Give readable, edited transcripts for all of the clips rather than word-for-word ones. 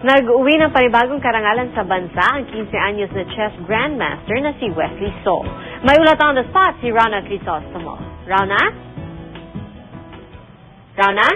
Nag-uwi ng panibagong karangalan sa bansa ang 15 anyos na chess grandmaster na si Wesley So. May ulat on the spot si Rana Crisostomo. Rana? Rana?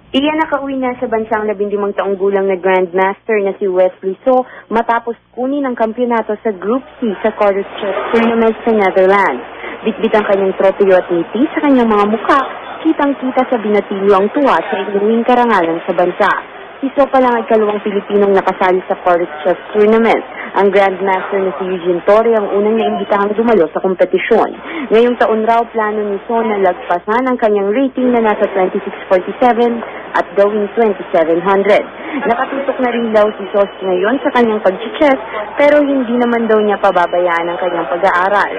Iyan nakauwi na sa bansang 15 taong gulang na grandmaster na si Wesley So matapos kunin ang kampyonato sa Group C sa Quarters Chess Tournament sa Netherlands. Bitbit ang kanyang tropeo at ngiti sa kanyang mga mukha, kitang-kita sa binatilyo ang tuwa sa inuwing karangalan sa bansa. Si So pa lang ay kalawang Pilipinong nakasali sa Quarters Chess Tournament. Ang grandmaster na si Eugene Torre ang unang naimbitahang dumalo sa kompetisyon. Ngayong taon raw plano ni So na lagpasan ang kanyang rating na nasa 2647 at gawing 2700. Nakatutok na rin daw si So ngayon sa kanyang pag-chess pero hindi naman daw niya pababayaan ang kanyang pag-aaral.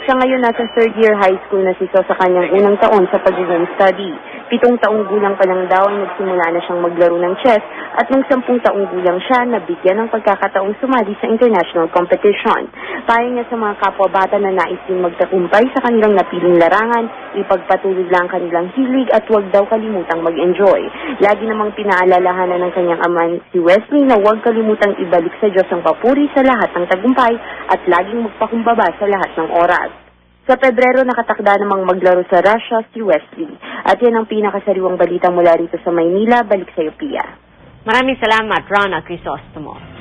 Sa ngayon nasa third year high school na si So sa kanyang unang taon sa pag-home study. 7 taong gulang pa lang daw ay nagsimula na siyang maglaro ng chess at nung 10 taong gulang siya nabigyan ng pagkakataong sumali sa international competition. Payo niya sa mga kapwa-bata na nais din magtagumpay sa kanilang napiling larangan, ipagpatuloy lang kanilang hilig at huwag daw kalimutang mag-enjoy. Lagi namang pinaalalahanan ng kanyang ama si Wesley na huwag kalimutang ibalik sa Diyos ang papuri sa lahat ng tagumpay at laging magpakumbaba sa lahat ng oras. Sa Pebrero, nakatakda namang maglaro sa Russia si Wesley. At yan ang pinakasariwang balita mula rito sa Maynila. Balik sa iyo, Pia. Maraming salamat, Rana Crisostomo.